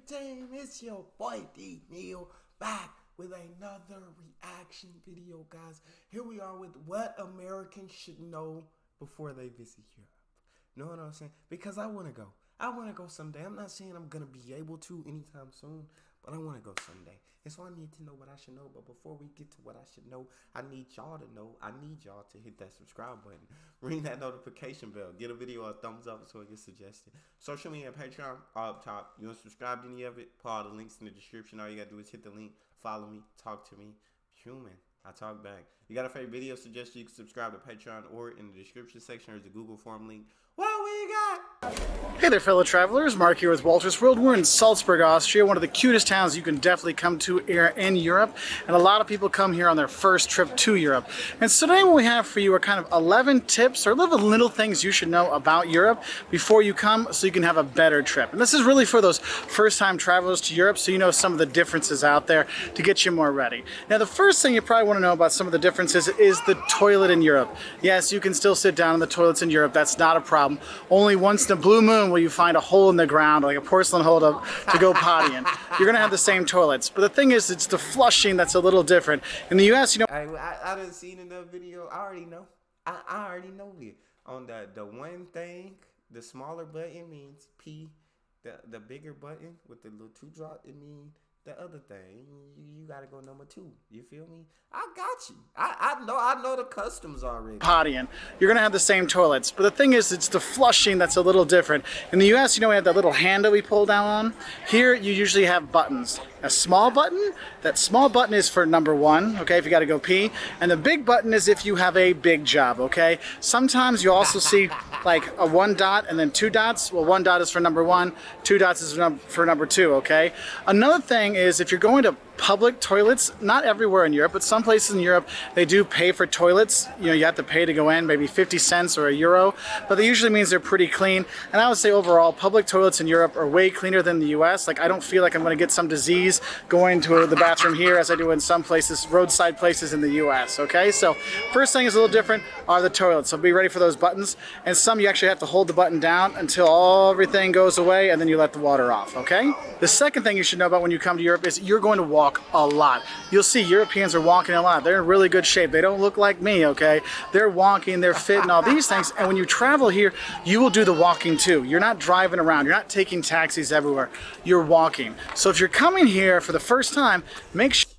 team, it's your boy D Neal back with another reaction video, guys. Here we are with what Americans should know before they visit Europe. Know what I'm saying? Because I want to go. I want to go someday. I'm not saying I'm going to be able to anytime soon, but I want to go someday. And so I need to know what I should know. But before we get to what I should know, I need y'all to know. I need y'all to hit that subscribe button. Ring that notification bell. Get a video a thumbs up so it gets suggested. Social media, Patreon, all up top. You want to subscribe to any of it? Put all the links in the description. All you got to do is hit the link. Follow me. Talk to me. Human. I talk back. You got a favorite video suggestion? You can subscribe to Patreon or in the description section. There's a Google form link. What we got? Hey there, fellow travelers. Mark here with Walters World. We're in Salzburg, Austria, one of the cutest towns you can definitely come to here in Europe. And a lot of people come here on their first trip to Europe. And so today what we have for you are kind of 11 tips or 11 little things you should know about Europe before you come so you can have a better trip. And this is really for those first-time travelers to Europe so you know some of the differences out there to get you more ready. Now, the first thing you probably want to know about some of the differences is the toilet in Europe. Yes, you can still sit down in the toilets in Europe. That's not a problem. Only once in a blue moon will you find a hole in the ground, like a porcelain hole to go potty in. You're gonna have the same toilets, but the thing is, it's the flushing that's a little different. In the U.S., you know, I done seen in the video. I already know. I already know it. On the one thing, the smaller button means pee. The bigger button with the little 2 drop, it means the other thing. You gotta go number 2. You feel me? I got you. I know the customs already. Potty in. You're gonna have the same toilets, but the thing is, it's the flushing that's a little different. In the U.S., you know, we have that little handle we pull down on. Here, you usually have buttons. A small button. That small button is for number 1. Okay, if you gotta go pee, and the big button is if you have a big job. Okay. Sometimes you also see like a 1 dot and then 2 dots. Well, 1 dot is for number 1. 2 dots is for number 2. Okay. Another thing is if you're going to public toilets, not everywhere in Europe, but some places in Europe, they do pay for toilets. You know, you have to pay to go in, maybe 50 cents or €1, but that usually means they're pretty clean. And I would say overall, public toilets in Europe are way cleaner than the US. Like, I don't feel like I'm going to get some disease going to the bathroom here as I do in some places, roadside places in the US, okay? So first thing is a little different are the toilets. So be ready for those buttons. And some you actually have to hold the button down until everything goes away and then you let the water off, okay? The second thing you should know about when you come to Europe is you're going to walk a lot. You'll see Europeans are walking a lot. They're in really good shape. They don't look like me, okay? They're walking, they're fit and all these things. And when you travel here, you will do the walking too. You're not driving around. You're not taking taxis everywhere. You're walking. So if you're coming here for the first time, make sure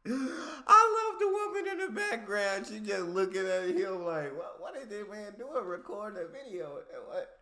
I love the woman in the background. She just looking at him like, what is this man doing? Recording a video? What?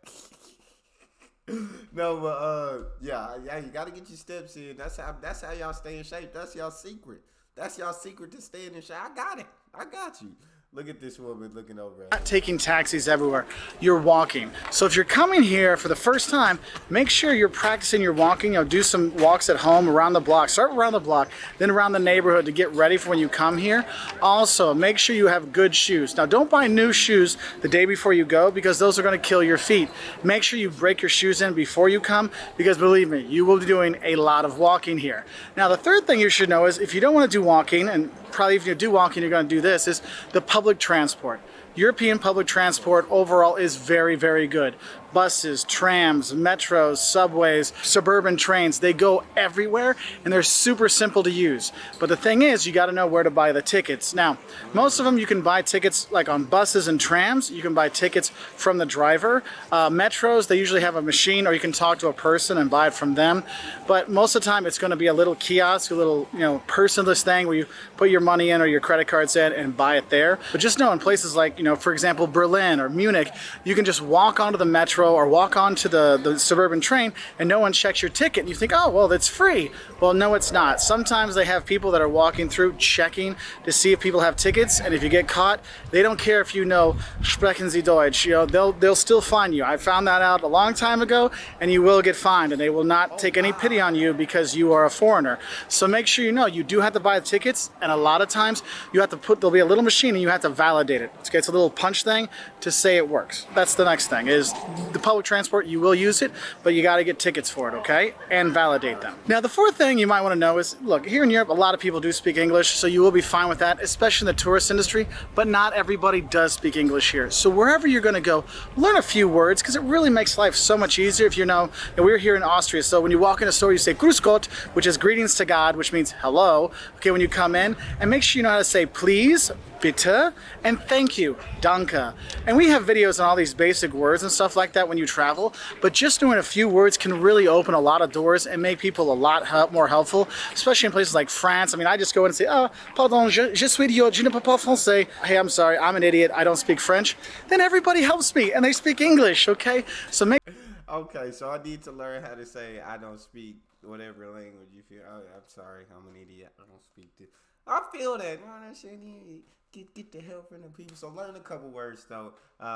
No, but yeah, you gotta get your steps in. That's how y'all stay in shape. That's y'all secret. That's y'all secret to staying in shape. I got it. I got you. Look at this woman looking over at not taking taxis everywhere. You're walking. So if you're coming here for the first time, make sure you're practicing your walking. You know, do some walks at home around the block. Start around the block, then around the neighborhood to get ready for when you come here. Also, make sure you have good shoes. Now, don't buy new shoes the day before you go because those are going to kill your feet. Make sure you break your shoes in before you come because believe me, you will be doing a lot of walking here. Now, the third thing you should know is if you don't want to do walking, and probably if you do walking, you're going to do this, is the public transport. European public transport overall is very, very good. Buses, trams, metros, subways, suburban trains, they go everywhere and they're super simple to use. But the thing is, you got to know where to buy the tickets. Now, most of them you can buy tickets like on buses and trams. You can buy tickets from the driver. Metros, they usually have a machine or you can talk to a person and buy it from them. But most of the time it's going to be a little kiosk, a little, you know, personless thing where you put your money in or your credit cards in and buy it there. But just know in places like, you know, for example, Berlin or Munich, you can just walk onto the metro or walk onto the suburban train and no one checks your ticket and you think, oh, well, that's free. Well, no, it's not. Sometimes they have people that are walking through checking to see if people have tickets, and if you get caught, they don't care if you know sprechen Sie Deutsch. You know, they'll still fine you. I found that out a long time ago, and you will get fined, and they will not take any pity on you because you are a foreigner. So make sure you know you do have to buy the tickets, and a lot of times you have to there'll be a little machine and you have to validate it. Okay, it's a little punch thing to say it works. That's the next thing, is the public transport, you will use it, but you got to get tickets for it, okay? And validate them. Now, the fourth thing you might want to know is, look, here in Europe, a lot of people do speak English, so you will be fine with that, especially in the tourist industry, but not everybody does speak English here. So wherever you're going to go, learn a few words, because it really makes life so much easier if you know. And we're here in Austria, so when you walk in a store, you say Grüß Gott, which is greetings to God, which means hello, okay, when you come in, and make sure you know how to say please, bitte, and thank you, danke. And we have videos on all these basic words and stuff like that when you travel, but just knowing a few words can really open a lot of doors and make people a lot more helpful, especially in places like France. I mean, I just go in and say, oh, pardon, je suis idiot, je ne parle pas français. Hey, I'm sorry, I'm an idiot, I don't speak French. Then everybody helps me and they speak English, okay? So make... Okay, so I need to learn how to say I don't speak whatever language you feel. Oh, I'm sorry, I'm an idiot, I don't speak this. I feel that, you know what I'm saying? Get the help from the people. So learn a couple words though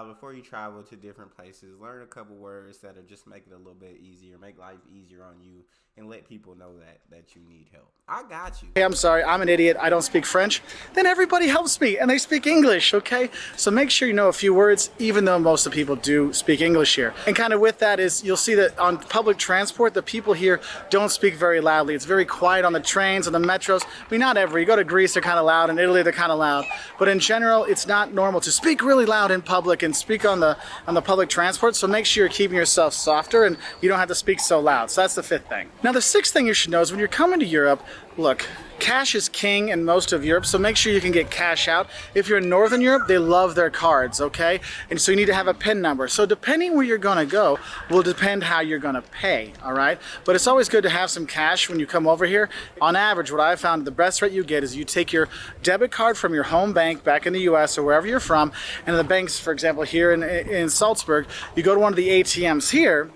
before you travel to different places. Learn a couple words that'll just make it a little bit easier, make life easier on you, and let people know that you need help. I got you. Hey, I'm sorry, I'm an idiot, I don't speak French. Then everybody helps me and they speak English, okay? So make sure you know a few words, even though most of the people do speak English here. And kind of with that is, you'll see that on public transport, the people here don't speak very loudly. It's very quiet on the trains, on the metros. I mean, not ever. You go to Greece, they're kind of loud. In Italy, they're kind of loud. But in general, it's not normal to speak really loud in public and speak on the public transport. So make sure you're keeping yourself softer and you don't have to speak so loud. So that's the fifth thing. Now, the sixth thing you should know is when you're coming to Europe, look, cash is king in most of Europe, so make sure you can get cash out. If you're in Northern Europe, they love their cards, okay? And so you need to have a PIN number. So depending where you're gonna go will depend how you're gonna pay, all right? But it's always good to have some cash when you come over here. On average, what I found the best rate you get is you take your debit card from your home bank back in the US or wherever you're from, and the banks, for example, here in Salzburg, you go to one of the ATMs here,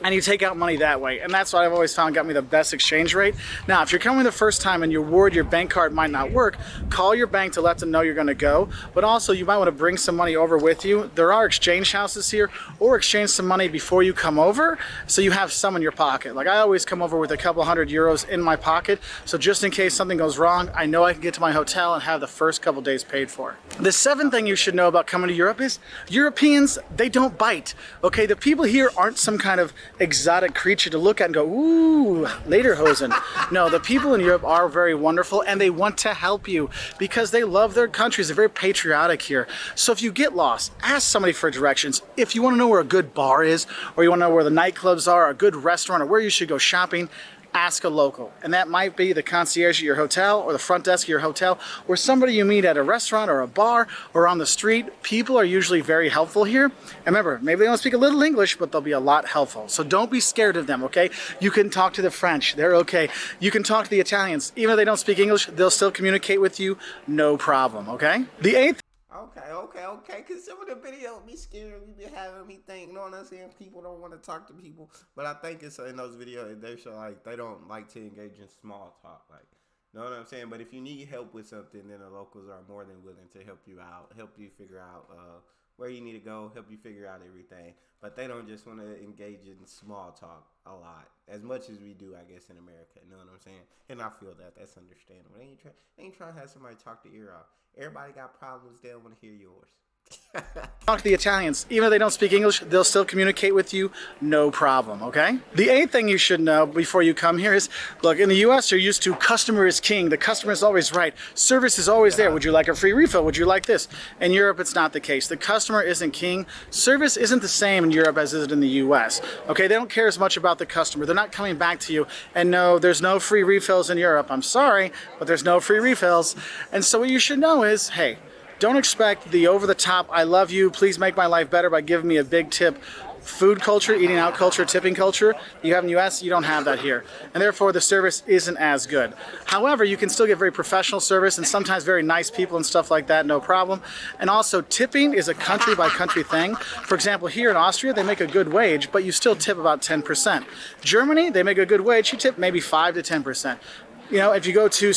and you take out money that way. And that's what I've always found got me the best exchange rate. Now, if you're coming the first time and you're worried your bank card might not work, call your bank to let them know you're gonna go. But also, you might wanna bring some money over with you. There are exchange houses here, or exchange some money before you come over, so you have some in your pocket. Like, I always come over with a couple €100 in my pocket, so just in case something goes wrong, I know I can get to my hotel and have the first couple days paid for. The seventh thing you should know about coming to Europe is, Europeans, they don't bite, okay? The people here aren't some kind of exotic creature to look at and go, ooh, lederhosen. No, the people in Europe are very wonderful and they want to help you because they love their countries. They're very patriotic here. So if you get lost, ask somebody for directions. If you want to know where a good bar is, or you want to know where the nightclubs are, a good restaurant, or where you should go shopping, ask a local. And that might be the concierge at your hotel or the front desk of your hotel or somebody you meet at a restaurant or a bar or on the street. People are usually very helpful here. And remember, maybe they don't speak a little English, but they'll be a lot helpful. So don't be scared of them, okay? You can talk to the French, they're okay. You can talk to the Italians. Even if they don't speak English, they'll still communicate with you, no problem, okay? The eighth. Okay, because some of the videos be scaring me, be having me think, you know what I'm saying? People don't want to talk to people, but I think it's in those videos, they show like, they don't like to engage in small talk, like, you know what I'm saying? But if you need help with something, then the locals are more than willing to help you out, help you figure out where you need to go, help you figure out everything. But they don't just want to engage in small talk a lot, as much as we do, I guess, in America. You know what I'm saying? And I feel that that's understandable. They ain't trying to have somebody talk the ear off. Everybody got problems. They don't want to hear yours. Talk to the Italians. Even if they don't speak English, they'll still communicate with you, no problem, okay? The eighth thing you should know before you come here is, look, in the US, you're used to customer is king. The customer is always right. Service is always there. Would you like a free refill? Would you like this? In Europe, it's not the case. The customer isn't king. Service isn't the same in Europe as it is in the US, okay? They don't care as much about the customer. They're not coming back to you. And no, there's no free refills in Europe. I'm sorry, but there's no free refills. And so what you should know is, hey, don't expect the over-the-top, I love you, please make my life better by giving me a big tip. Food culture, eating out culture, tipping culture, you have in the US, you don't have that here. And therefore the service isn't as good. However, you can still get very professional service and sometimes very nice people and stuff like that, no problem. And also tipping is a country by country thing. For example, here in Austria, they make a good wage, but you still tip about 10%. Germany, they make a good wage, you tip maybe 5 to 10%. You know, if you go to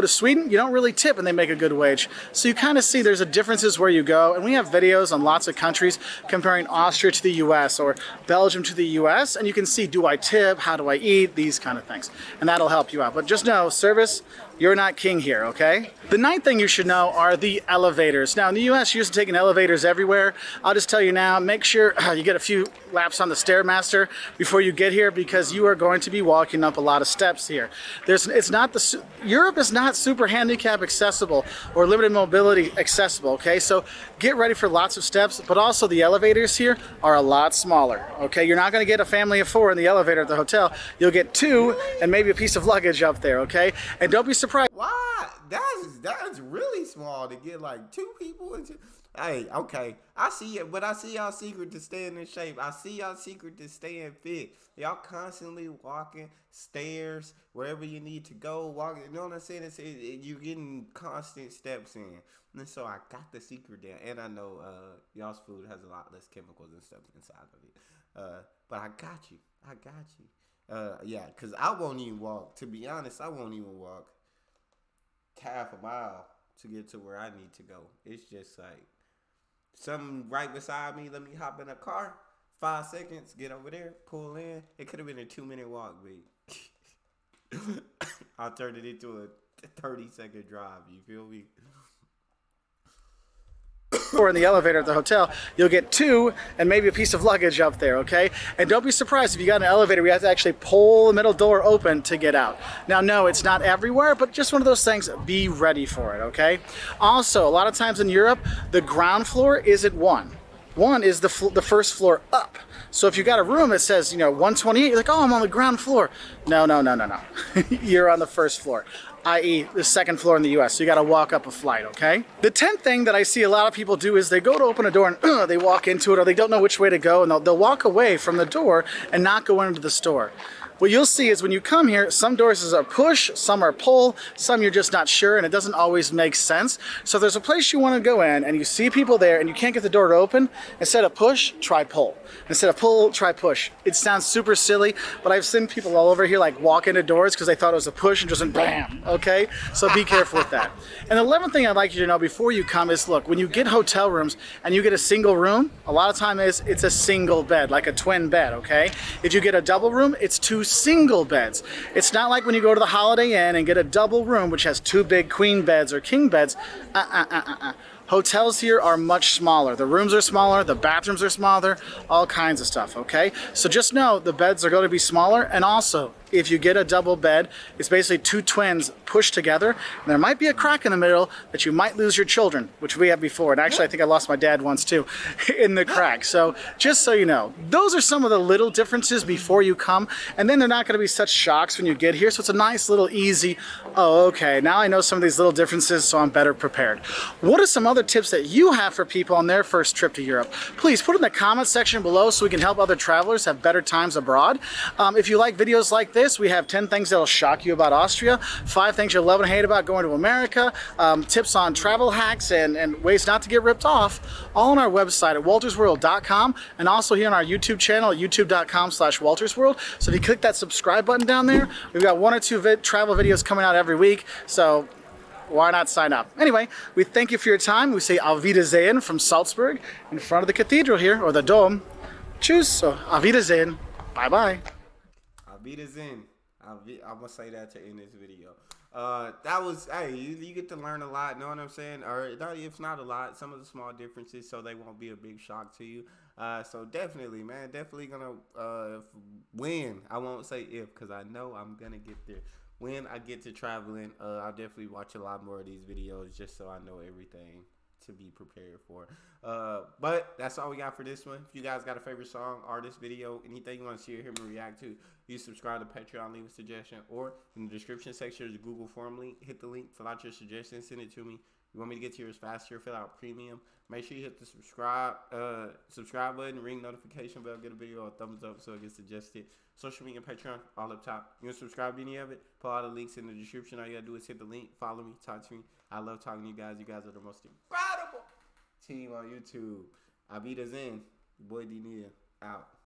Sweden, you don't really tip and they make a good wage. So you kind of see there's a differences where you go. And we have videos on lots of countries comparing Austria to the US or Belgium to the US. And you can see, do I tip? How do I eat? These kind of things. And that'll help you out. But just know, service, You're not king here, okay? The ninth thing you should know are the elevators. Now, in the US, you're used to taking elevators everywhere. I'll just tell you now, make sure you get a few laps on the Stairmaster before you get here because you are going to be walking up a lot of steps here. Europe is not super handicap accessible or limited mobility accessible, okay? So get ready for lots of steps, but also the elevators here are a lot smaller, okay? You're not gonna get a family of 4 in the elevator at the hotel. You'll get 2 and maybe a piece of luggage up there, okay? And don't be surprised. Why? That's really small to get like 2 people into. Hey, okay, I see it, but I see y'all secret to staying in shape. I see y'all secret to staying fit. Y'all constantly walking stairs wherever you need to go. Walking, you know what I'm saying? You're getting constant steps in, and so I got the secret there. And I know y'all's food has a lot less chemicals and stuff inside of it. But I got you. Yeah, because I won't even walk. To be honest, I won't even walk half a mile to get to where I need to go. It's just like something right beside me. Let me hop in a car. 5 seconds, get over there, pull in. It could have been a 2-minute walk, but I turned it into a 30-second drive. You feel me? Or in the elevator at the hotel, you'll get 2 and maybe a piece of luggage up there, okay? And don't be surprised if you got an elevator, we have to actually pull the middle door open to get out. Now, no, it's not everywhere, but just one of those things, be ready for it, okay? Also, a lot of times in Europe, the ground floor isn't 1. 1 is the first floor up. So if you got a room that says, 128, you're like, oh, I'm on the ground floor. No. You're on the first floor, i.e. the second floor in the US. So you got to walk up a flight, okay? The 10th thing that I see a lot of people do is they go to open a door and they walk into it, or they don't know which way to go, and they'll walk away from the door and not go into the store. What you'll see is when you come here, some doors are push, some are pull, some you're just not sure, and it doesn't always make sense. So if there's a place you want to go in and you see people there and you can't get the door to open, instead of push, try pull. Instead of pull, try push. It sounds super silly, but I've seen people all over here like walk into doors because they thought it was a push and just went bam, okay? So be careful with that. And the 11th thing I'd like you to know before you come is, look, when you get hotel rooms and you get a single room, a lot of time it's a single bed, like a twin bed, okay? If you get a double room, it's 2 single beds. It's not like when you go to the Holiday Inn and get a double room which has 2 big queen beds or king beds. Hotels here are much smaller. The rooms are smaller, the bathrooms are smaller, all kinds of stuff, okay? So just know the beds are going to be smaller, and also if you get a double bed, it's basically 2 twins pushed together, and there might be a crack in the middle that you might lose your children, which we have before. And actually, I think I lost my dad once too in the crack. So just so you know, those are some of the little differences before you come, and then they're not going to be such shocks when you get here. So it's a nice little easy, oh, okay, now I know some of these little differences, so I'm better prepared. What are some other tips that you have for people on their first trip to Europe? Please put in the comment section below so we can help other travelers have better times abroad. If you like videos like this, we have 10 things that'll shock you about Austria, 5 things you'll love and hate about going to America, tips on travel hacks and ways not to get ripped off, all on our website at waltersworld.com, and also here on our YouTube channel at youtube.com/waltersworld. So if you click that subscribe button down there, we've got 1 or 2 travel videos coming out every week, so why not sign up? Anyway, we thank you for your time. We say Auf Wiedersehen from Salzburg in front of the cathedral here, or the Dome. Tschüss, so Auf Wiedersehen. Bye-bye. Auf Wiedersehen. I'm gonna say that to end this video. That was, hey, you get to learn a lot, know what I'm saying? Or if not a lot, some of the small differences, so they won't be a big shock to you. So definitely, man, definitely gonna win. I won't say if, because I know I'm gonna get there. When I get to traveling, I'll definitely watch a lot more of these videos just so I know everything to be prepared for. But that's all we got for this one. If you guys got a favorite song, artist, video, anything you want to see or hear me react to, you subscribe to Patreon, leave a suggestion, or in the description section there's a Google form link. Hit the link, fill out your suggestion, send it to me. You want me to get to yours faster, fill out premium. Make sure you hit the subscribe button, ring notification bell, get a video a thumbs up so it gets suggested. Social media, Patreon, all up top. You want to subscribe to any of it? Pull all the links in the description. All you got to do is hit the link, follow me, talk to me. I love talking to you guys. You guys are the most incredible team on YouTube. Auf Wiedersehen. Your boy D Neal out.